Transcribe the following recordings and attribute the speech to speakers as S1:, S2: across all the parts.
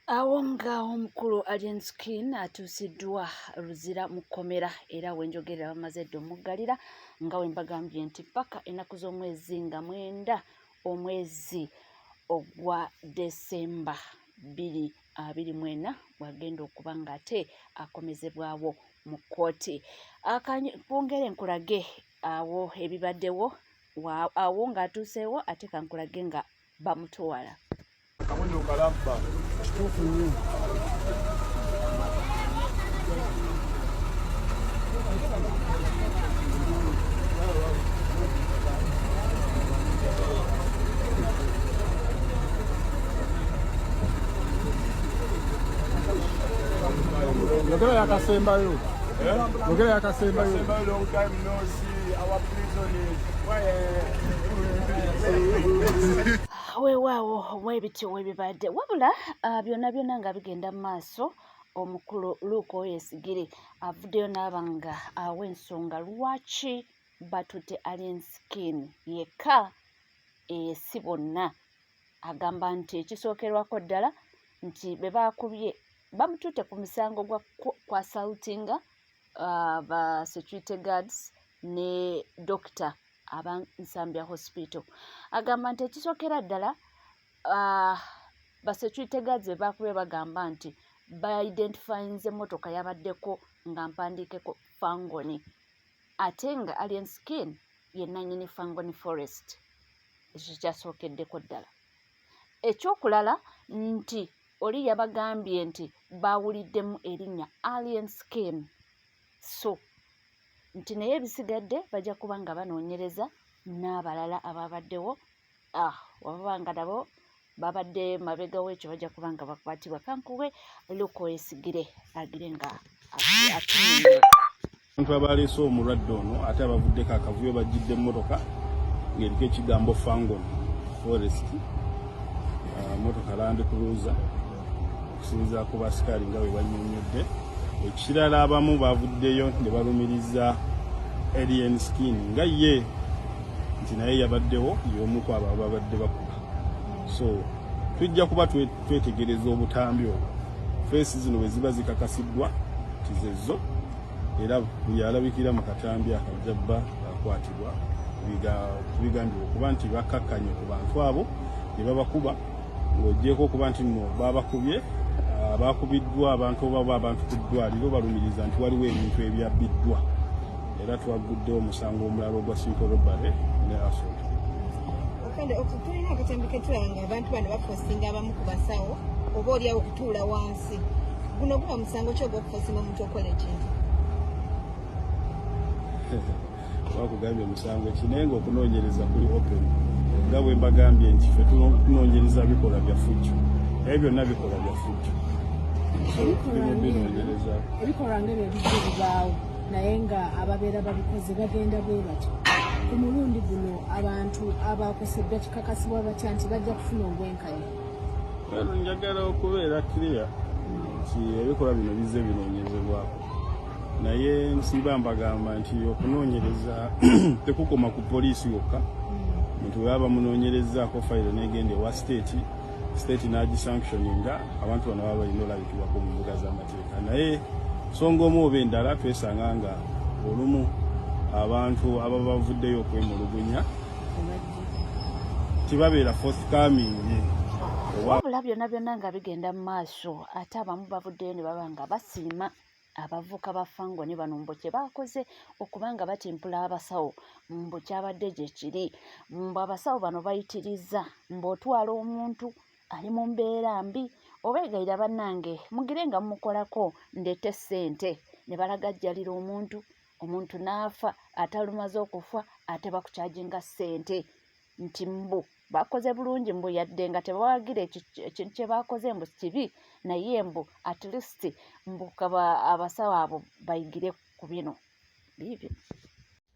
S1: Awonga omukulu Alien Skin atuusiddwa Luzira mu kkomera era wenjogerera bamaze dda omuggalira nga we mbagambye nti paka ennaku z'omwezi nga 9 omwezi ogwa Desemba 2024 wagenda okuba ng'ate akomezebwawo mu kkooti. Bongere nkulage awo ebibaddewo awo ng'atuuseewo ate kankulage nga bamutwala.
S2: Kamuno kalamba kituufu nnyo. Yogera yakasembayo. Yogera yakasembayo. Long time no see our prison is
S1: weewaawo mwebityo webibadde wabula byonna nga bigenda mu maaso. Omukulu Luke Oyesigire avuddeyo n'aba nga awa ensonga lwaki batutte Alien Skin yekka si bonna. Agamba nti ekisookerwako ddala nti be baakubye bamututte ku musango gwa assaultinga ba security guards ne doctor aba Nsambya Hospital. Agamba nti ekisookera ddala ba security guards be baakubye bagamba nti ba-identifyinze emmotoka yabaddeko nga mpandiikeko Fangoni ate nga Alien Skin ye nannyini Fangoni Forest. Ekyo kyasookeddeko ddala. Ekyokulala nti oli yabagambye nti baawuliddemu erinnya Alien Skin so nti naye ebisigadde bajja kuba nga banoonyereza n'abalala ababaddewo wababa nga nabo babadde mabega w'ekyo bajja kuba nga bakwatibwa. Kankuwe Luke Oyesigire agire nga atunyonyola.
S2: Abantu abaleese omulwadde ono ate abavuddeko akavuyo bajjidde emmotoka ng'eriko ekigambo Fangoni Forest, motoka Land Cruiser okusinziira ku basikaali nga bwe bannyonnyodde. Ekirala abamu bavuddeyo ne balumiriza Alien Skin nga ye nti naye yabaddewo y'omu ku abo ababadde bakuba. So tujja kuba twetegereza obutambi obwo feesi zino bwe ziba zikakasiddwa nti zezo era yalabikira mu katambi akajjabba akwatibwa kubigambibwa okuba nti bakkakkanye ku bantu abo ne babakuba ng'ogyeko okuba nti nno babakubye abakubiddwa abantu oba abantu ku ddwaliro balumiriza nti waliwo ebintu ebyabbiddwa era twaguddewo omusango omulala ogwa simple robbery ne assault.
S3: Tulina akatambi ketulaba nga abantu bano bafosinga abamu ku basawo oba oliawo okutuula wansi. Guno guba musango ki ogw'okufosinga omuntu okola ekintu?
S2: Wakugambye omusango kinaye ng'okunoonyereza kuli open nga bwe mbagambye nti ffe tunoonyereza bikolwa bya fujjo naye byonna bikolwa bya fujjo.
S4: Ebikolwa ng'ebyo bijja bibaawo naye nga ababeera babikoze bagenda bwe batyo. Ku mulundi guno abantu abakoseddwa kikakasibwa batya nti bajja kufuna obwenkanya?
S2: Njagala okubeera clear nti ebikolwa bino bizze binoonyezebwako naye nsiba mbagamba nti okunoonyereza tekukoma ku poliisi yokka. Omuntu bwe baba munoonyerezaako fayiro n'egenda ewa state n'agisanctioninga abantu bano baba balina olabikibwako mu mbuga z'amateeka. Naye nsonga omu oba endala twesanga nga olumu abantu ababa bavuddeyo okwemulugunya tibabeera forthcoming.
S1: Wabula byonna nga bigenda mu maaso ate abamu bavuddeyo ne baba nga basiima abavuka ba Fangoni bano mbu kye baakoze okuba nga batimpula abasawo mbu kyabadde gye kiri. Mbu abasawo bano bayitiriza mbu otwala omuntu ali mu mbeera mbi obeegayira bannange mugire nga mumukolako ndeete ssente ne balagajjalira omuntu n'afa atalumaze okufa ate bakukyajinga ssente nti mbu bakoze bulungi mbu yadde nga tebawagira ekintu kye baakoze mbu kibi naye mbu at least mbu abasawo abo bayigire ku bino biibyo.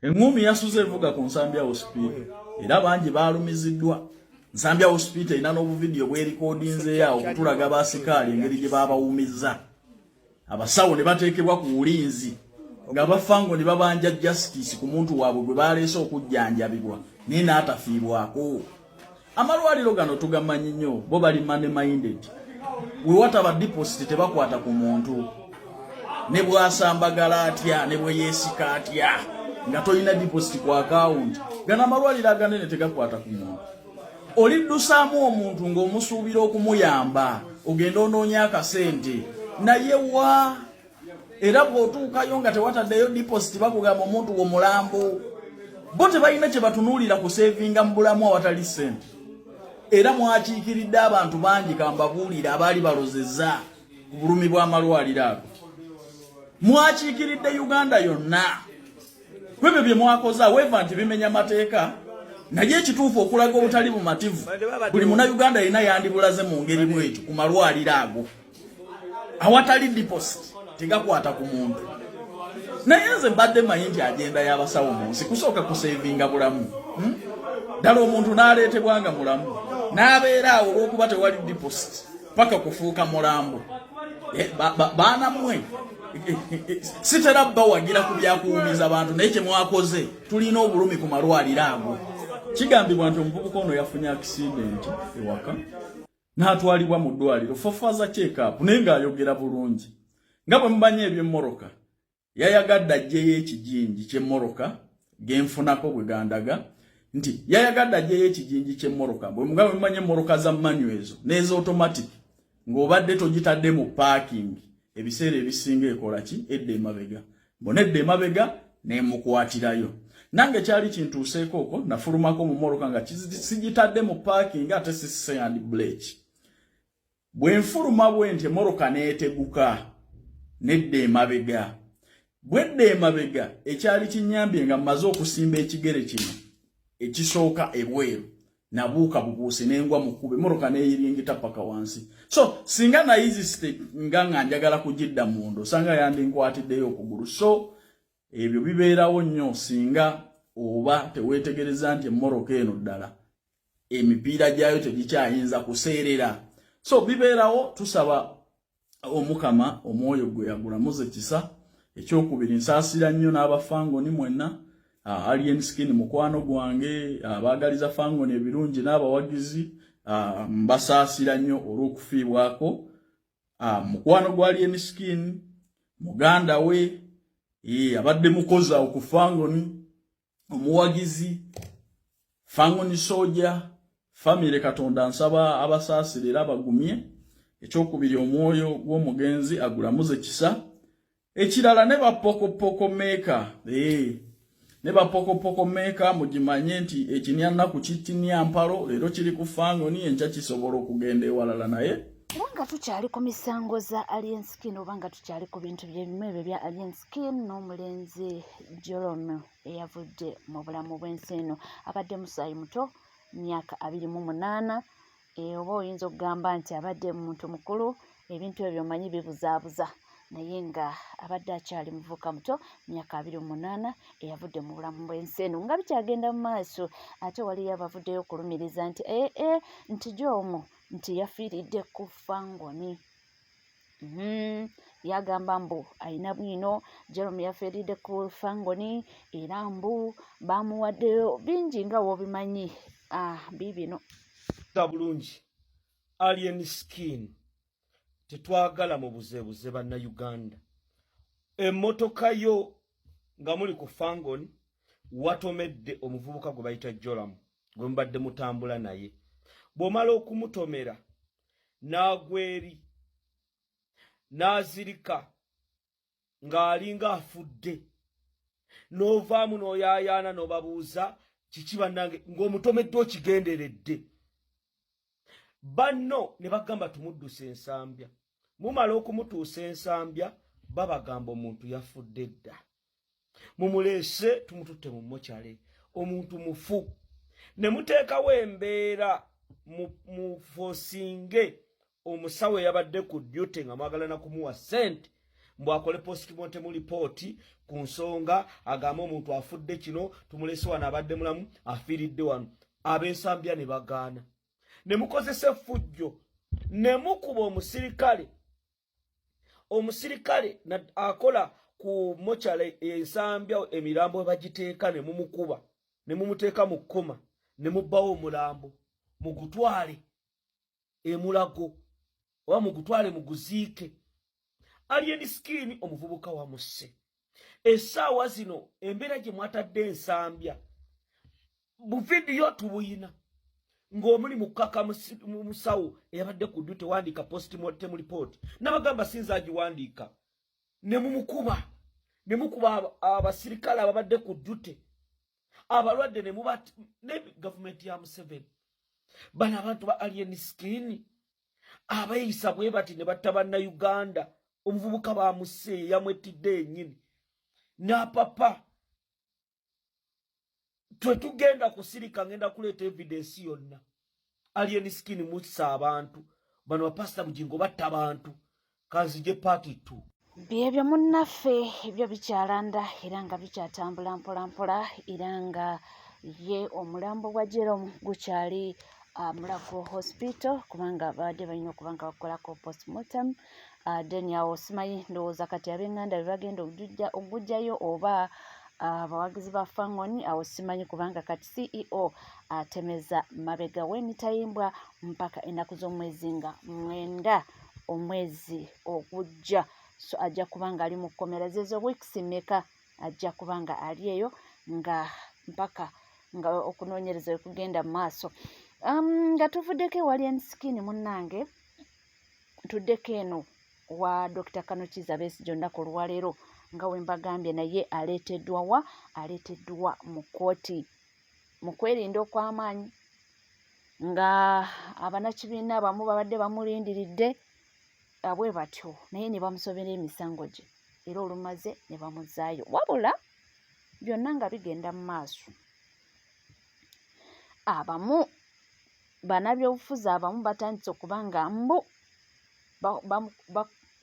S5: Engumi yasuze evuga ku Nsambya Hospital era bangi baalumiziddwa. Nsambya Hospital ina n'obuvidiyo bwerikodinze yawo okutulaga abasikaali engeri gye baabawumiza. Abasawo ne bateekebwa ku bulinzi nga ba Fangoni babanja justice ku muntu waabwe gwe baleese okujjanjabibwa nina atafiibwako. Amalwaliro gano tugamanyi nnyo bo bali money minded. We wataba deposit tebakwata ku muntu. Ne bwasambagala atya ne bwe yeesika atya nga tolina deposit ku account. Gana amalwaliro aganene tegakwata ku muntu. Olidusaamu omuntu ng'omusuubira okumuyamba ogenda onoonya akasente naye wa era bw'otuukayo nga tewataddeyo deposit bakugamba omuntu w'omulambo. Bo tebalina kye batunuulira ku sevinga mu bulamu awatali ssente. Era mwakiikiridde abantu bangi kambabuulira abaali balozezza ku bulumi bw'amalwaliro ago. Mwakiikiridde Uganda yonna. Kwebyo bye mwakoze aweeva nti bimenya mateeka naye ekituufu okulaga obutali bumativu buli Munnayuganda yenna yandibulaze mu ngeri bw'ekyo ku malwaliro ago. Awatali deposit tegakwata ku muntu. Naye nze mbadde manyi nti agenda y'abasawo mu nsi kusooka kusevinga bulamu. Ddala omuntu n'aleetebwanga mulamu n'abeera awo olw'okuba tewali deposit paka kufuuka mulambo. Baana mmwe sitera bawagira ku byakuwumiza abantu naye kye mwakoze tulina obulumi ku malwaliro ago. Kigambibwa nti omuvubuka ono yafunye accident ewaka n'atwalibwa mu ddwaliro for further check-up naye ng'ayogera bulungi. Nga bwe mumanyi eby'emmoroka yayagadde ajjeyo ekijinji ky'emmoroka genfunako bwe gandaga nti yayagadde ajjeyo ekijinji ky'emmoroka bwe mugabe mumanyi emmoroka za manual ezo n'eza automatic ng'obadde togitadde mu parking ebiseera ebisinga ekola ki edda emabega bonedda emabega n'emukwatirayo. Nange kyali kintuuseeko okwo nafulumako mu mmoroka nga sigitadde mu parking ate sisise and brake. Bwe nfuluma bwe nti emmoroka n'eteguka nedda emabega. Bwedda emabega ekyali kinyambye nga mmaze okusimba ekigere kino ekisooka ebweru nabuuka bubuusi n'engwa mu kkubo emmoroka n'eyiringita paka wansi. So singa na easy step nga njagala kugidda mundo sanga yandinkwatiddeyo okugulu. So ebyo bibeerawo nnyo singa oba teweetegereza nti emmoroka eno ddala emipiira gyayo tegikyayinza kuseerera. So bibeerawo tusaba Omukama omwoyo gwe yagulamuze kisa. Ekyokubiri nsaasira nnyo n'abafangoni mwenna Alien Skin mukwano gwange abaagaliza fangoni ebirungi n'abawagizi mbasaasira nnyo olw'okufiibwako mukwano gwa Alien Skin muganda we abadde mukoza okufangoni omuwagizi fangoni soja family Katonda nsaba abasaasirira abagumye. Ekyokubiri omwoyo gw'omugenzi agulamuze kisa. Ekirala ne bapokopoko meka ne bapokopoko meka mugimanye nti ekinyannaku kitinya mpalo leero kiri ku fangoni enkya kisobola okugenda ewalala naye
S1: Obanga tukyali ku misango za Alien Skin obanga tukyali ku bintu by'ebimwe bya Alien Skin n'omulenzi Jerome eyavudde mu bulamu bw'ensi eno abadde musaayi muto myaka 28 oba oyinza okugamba nti abadde muntu mukulu ebintu ebyo manyi bibuzaabuza naye nga abadde akyali muvuka muto myaka 28 eyavudde mu bulamu bw'ensi eno nga bikyagenda mu maaso ate waliyo abavuddeyo okulumiriza nti nti Jomo nti yafiiridde ku fangoni. Yagamba mbu ayina bwino Jerome yafiiridde ku fangoni era mbu bamuwaddeyo bingi nga wobimanyi bibino
S6: bulungi. Alien Skin tetwagala mu buzebuze bannayuganda. Emmotoka yo nga muli ku fangoni watomedde omuvubuka gwe bayita Joram gwe mbadde mutambula naye. Bw'omala okumutomera n'agweri n'azirika ng'alinga afudde n'ovaamu n'oyaayaana n'obabuuza kiki bannange ng'omutomedde okigenderedde. Banno ne bagamba tumudduse ensambya. Mumala okumutuusa ensambya babagamba omuntu yafudde dda. Mumuleese tumututte mu mokyale omuntu mufu. Ne muteekawo embeera mu fosinge omusawo yabadde ku duty nga mwagala na kumuwa ssente mbu akole postmortem report ku nsonga agamba omuntu afudde kino tumuleese wano abadde mulamu afiiridde wano. Ab'ensambya ne bagaana. Ne mukozesa effujjo ne mukuba omusirikale akola ku mochale ensambya emirambo bagiteeka ne mumukuba ne mumuteeka mu kkoma ne mubbawo omulambo mugutwale emulago oba mugutwale muguziike. Alien Skin omuvubuka wamusse. Essaawa zino embeera gye mwatadde ensambya bu vidiyo tubuyina ng'omuli mukaka musawo eyabadde ku ddute wandiika postmortem report n'abagamba sinza agiwandiika ne mumukuba ne mukuba abasirikale ababadde ku ddute abalwadde ne mubati ne gavumenti ya Museveni. Bano abantu ba Alien Skin abayisa bwe bati ne batta bannayuganda. Omuvubuka bamusse yamwetidde yennyini n'apapa twetugenda kusirika ngenda kuleeta evidence yonna. Alien Skin mussa abantu bano bapasita Bugingo batta abantu kanzije party 2
S1: byebyo munnaffe ebyo bikyalanda era nga bikyatambula mpolampola era nga ye omulambo gwa Jerome gukyali Mulago Hospital kubanga badde balina okuba nga bakolako postmortem. Then yawo simanyi ndowooza kati ab'enganda bwe bagenda okugujjayo oba abawagizi ba Fangoni awo simanyi kubanga kati CEO atemeza mabega w'emitayimbwa mpaka ennaku z'omwezi nga 9 omwezi ogujja. So ajja kubanga ali mu kkomera zezo weeks meka ajja kubanga ali eyo nga mpaka nga okunoonyereza kugenda mu maaso. Nga tuvuddeko Alien Skin munnange tuddeko eno wa Dr. Kano Kizza Besigye olunaku olwaleero nga we mbagambye naye aleeteddwa mu kkooti mu kwerinda okw'amaanyi nga abannakibiina abamu babadde bamulindiridde bwe batyo naye ne bamusobera emisango gye era olumaze ne bamuzzaayo wabula byonna nga bigenda mu maaso. Abamu bannabyobufuzi abamu batandise okuba nga mbu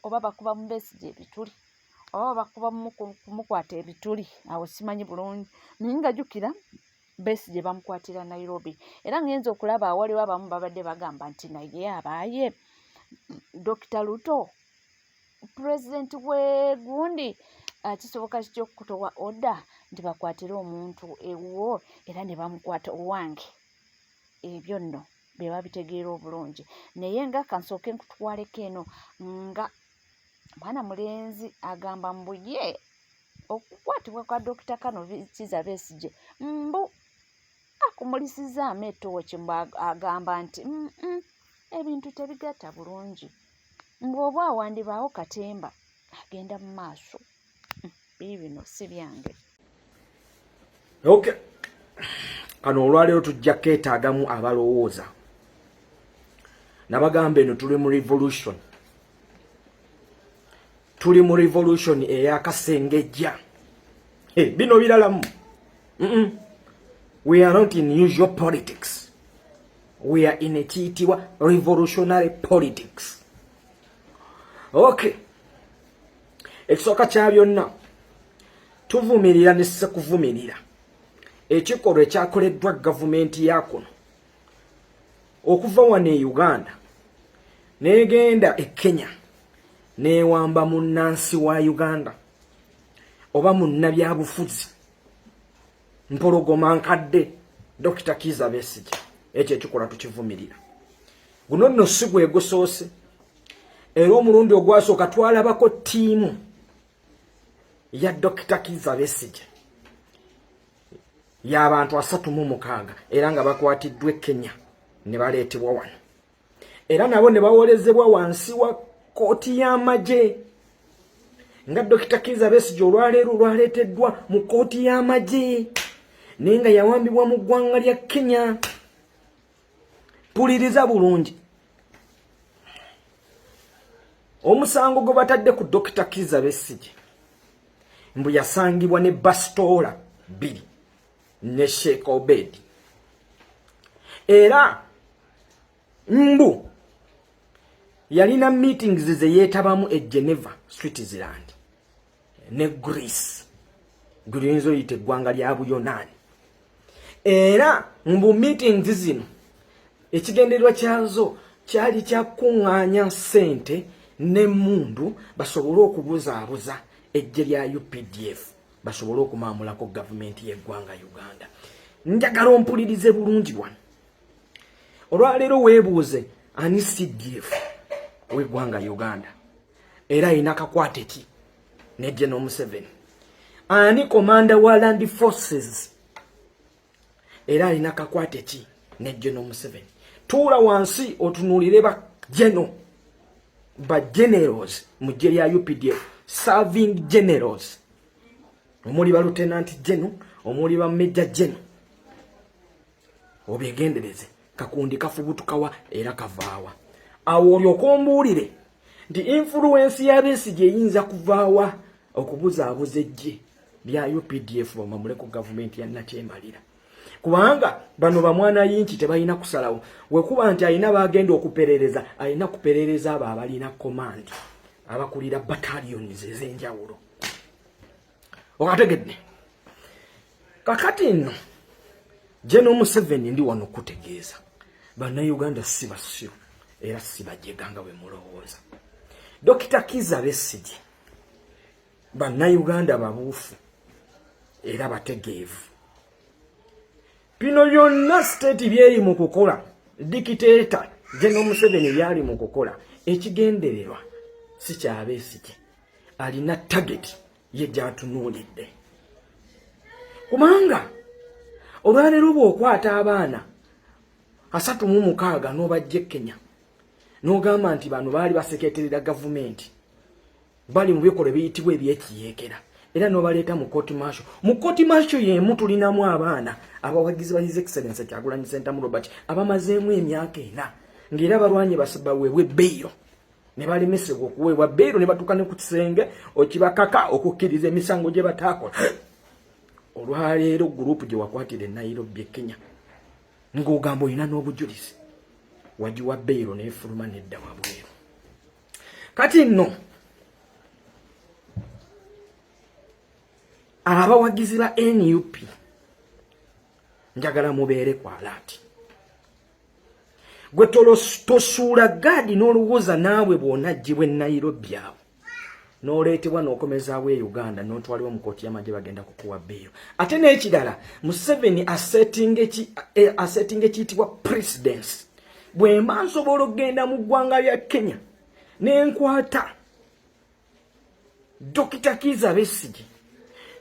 S1: oba bakuba mu Besigye ebituli oba bakuba kumukwata ebituli awo simanyi bulungi naye nga jjukira Besigye bamukwatira Nairobi era ngenza okulaba awaliwo abamu babadde bagamba nti naye abaaye Dr. Ruto pulezidenti w'egundi kisoboka kitya okutowa oda nti bakwatire omuntu ewuwo era ne bamukwata owange. Ebyo nno be babitegeera obulungi naye nga kansooke nkutwaleko eno nga mwana mulenzi agamba mbu ye okukwatibwa kwa Dr. Kano Kizza Besigye mbu akumulisizaamu etooki mbu agamba nti ebintu tebigatta bulungi mbu oba awandibaawo katemba agenda mu maaso. Bino si byange.
S7: Okay. Kano olwaleero tujja keetaagamu abalowooza. Nabagamba eno tuli mu revolution. Tuli mu revolution ey'akasengejja. Bino biralamu. We are not in usual politics. We are in a kiyitibwa revolutionary politics. Okay. Ekisooka kya byonna tuvumirira ne sekuvumirira ekikolwa ekyakoleddwa gavumenti ya kuno okuva wano e Uganda n'egenda e Kenya n'ewamba munnansi wa Uganda oba munnabyabufuzi mpologoma nkadde Dr. Kizza Besigye. Ekyo ekikola tukivumirira. Guno nno si gwe gusoose era omulundi ogwasooka twalabako ttiimu ya Dr. Kizza Besigye y'abantu 36 era nga bakwatiddwa e Kenya ne baleetebwa wano era nabo ne bawolezebwa wansi wa kooti y'amagye nga Dr. Kizza Besigye olwaleero lwaleeteddwa mu kooti y'amagye naye nga yawambibwa mu ggwanga lya Kenya. Puliriza bulungi omusango gwe batadde ku Dr. Kizza Besigye mbu yasangibwa ne bastoola 2 ne Sheikh Obed era mbu yalina meetings ze yeetabamu e Geneva, Switzerland ne Greece guyinza oyita eggwanga lya Buyonaani era mbu meetings zino ekigendererwa kyazo kyali kyakuŋŋaanya ssente n'emmundu basobole okubuzaabuza eggye lya UPDF basobole okumaamulako gavumenti y'eggwanga Uganda. njagala ompulirize bulungi wano. Olwaleero weebuuze ani CDF w'eggwanga Uganda era alina kakwate ki ne General Museveni? Ani komanda wa Land Forces era alina kakwate ki ne General Museveni? Tuula wansi otunuulire ba generals mu ggye lya UPDF, serving generals, omuli ba lieutenant general, omuli ba major general. Obyegendereze kakundi kafubutukawa era kavaawa. Awo olyoka ombuulire nti influence ya Besigye eyinza kuvaawa okubuzaabuza eggye lya UPDF bamamule ku gavumenti ya Nakyemalira. Kubanga bano bamwana yinki tebalina kusalawo. Wekuba nti alina bagenda okuperereza, alina kuperereza abo abalina command, abakulira battalions ez'enjawulo. Okategedde. Kakati nno General Museveni ndi wano kutegeeza bannayuganda si basiru era si bajeganga bwe mulowooza. Dr. Kizza Besigye bannayuganda babuufu era bategeevu. Bino byonna state byeri mu kukola, dictator General Museveni byali mu kukola, ekigendererwa si kya Besigye, alina target ye gyatunuulidde. Kubanga olwaleero bw'okwata abaana 36 n'obajja Kenya n'ogamba nti bano baali baseketerera gavumenti bali mu bikolwa biyitibwa ebyekiyeekera era n'obaleeta mu court martial. Mu court martial y'emu tulinamu abaana abawagizi ba His Excellency Kyagulanyi Ssentamu Robert abamazeemu emyaka 4 ng'era balwanye baweebwe bbeeyo ne balemesebwa okuweebwa bbeeyo ne batuuka ne ku kisenge okibakaka okukkiriza emisango gye bataakola. Olwaleero gurupu gye wakwatira Nairobi Kenya ng'ogamba olina n'obujulizi wagiwa bbeeyo n'efuluma nedda wabweru. Kati nno abawagizi ba NUP njagala mubeere ku alert. Gwe tosuula gaadi n'olowooza naawe bw'onaggyibwa Nairobi awo n'oleetebwa n'okomezaawo e Uganda n'otwalibwa mu kooti y'amagye bagenda kukuwa bbeeyo. Ate n'ekirala Museveni asettinga ekiyitibwa precedence. Bwe mba nsobola okgenda mu ggwanga lya Kenya n'enkwata Dr. Kizza Besigye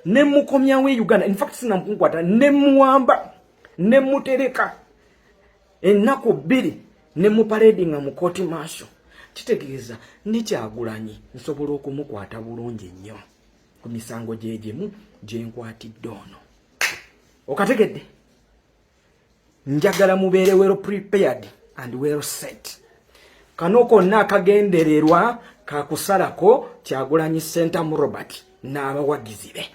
S7: ne mukomyawo e Uganda, in fact sinamukwata ne muwamba ne mutereka ennaku 2 ne muparedinga mu court martial, kitegeeza ne Kyagulanyi nsobola okumukwata bulungi nnyo ku misango gyegyemu gyenkwatidde ono. Okategedde? Njagala mubeere well prepared and well set. Kano konna akagendererwa kakusalako Kyagulanyi Ssentamu Robert n'abawagizi be.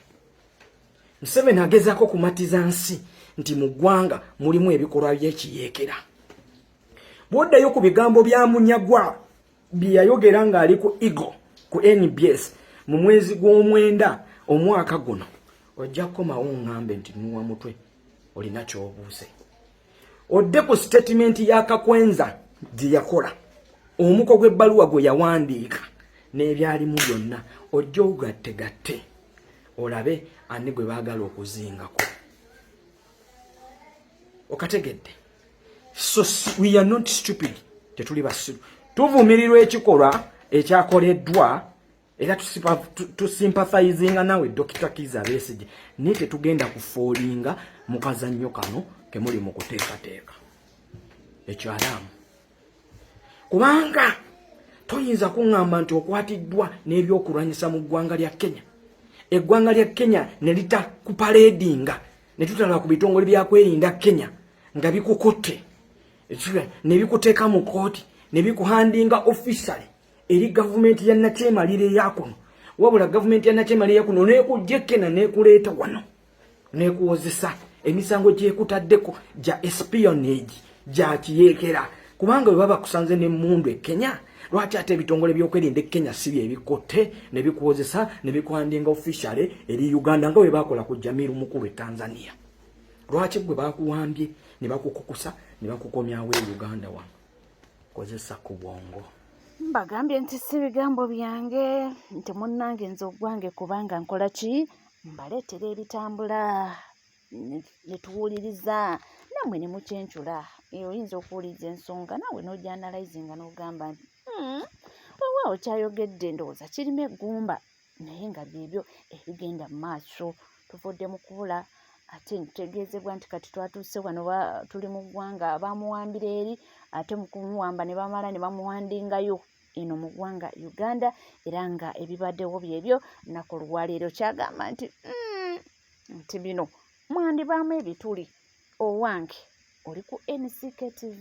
S7: Museveni agezaako kumatiza nsi nti mu ggwanga mulimu ebikolwa by'ekiyeekera. Bw'oddayo ku bigambo bya Munyagwa bye yayogera ng'ali ku Eagle ku NBS mu mwezi gw'Omwenda omwaka guno, ojja kukomawo ŋŋambe nti nnuwa mutwe olina ky'obuuze. Odde ku statement ya Kakwenza gye yakola, omuko gw'ebbaluwa gwe yawandiika n'ebyalimu byonna, ojja ogattegatte olabe ani gwe baagala okuzingako. Okategedde? So we are not stupid. Tetuli basiru. Tuvumirirwa ekikolwa ekyakoleddwa era tusympathizinga nawe Dr. Kizza Besigye, naye tetugenda kufoolinga mu kazannyo kano kemuli mu kuteekateeka ekyalamu. Kubanga toyinza kuŋŋamba nti okwatiddwa n'ebyokulwanyisa mu ggwanga lya Kenya. Eggwanga lya Kenya ne litakupaledinga ne tutala ku bitongole byakwerinda Kenya nga bikukutte ne bikuteeka mu kooti ne bikuhandinga officially eri gavumenti ya Nakyemalira eyakuno. Wabula gavumenti ya Nakyemalira kuno n'ekujja Kenya n'ekuleeta wano n'ekuwozesa emisango gy'ekutaddeko gya espionage gya kiyeekera. Kubanga bwe baba kusanze n'emmundu e Kenya, lwaki ate ebitongole by'okwerinda Kenya si bye bikotte ne bikuwozesa ne bikuhandinga officially eri Uganda nga bwe bakola ku Jamiru Mukulu e Tanzania? Lwaki gwe bakuwambye ne bakukukusa ne bakukomyawo e Uganda wano? Kozesa ku bwongo.
S1: Mbagambye nti si bigambo byange, nti munnange nze ogwange kubanga nkola ki? Mbaleetera ebitambula. ne tuwuliriza namwe ne mukyenkyula oyinza okuwuliriza ensonga nawe n'ogyanalyzinga n'ogamba nti weewaawo kyayogedde ndowooza kirima eggumba naye nga byebyo ebigenda mu maaso tuvudde mu kubula ate ntegeezebwa nti kati twatuuse wano tuli mu ggwanga abamuwambira eri ate mu kumuwamba ne bamala ne bamuwandingayo eno mu ggwanga Uganda era nga ebibaddewo byebyo nnaku olwaleero kyagamba nti bino mwandibaamu ebituli owange oli ku NCK TV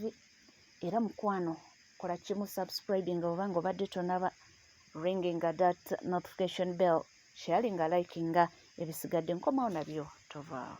S1: era mukwano kola kimu subscribing oba nga obadde tonaba ringinga that notification bell sharinga likinga ebisigadde nkomawo nabyo tovaawo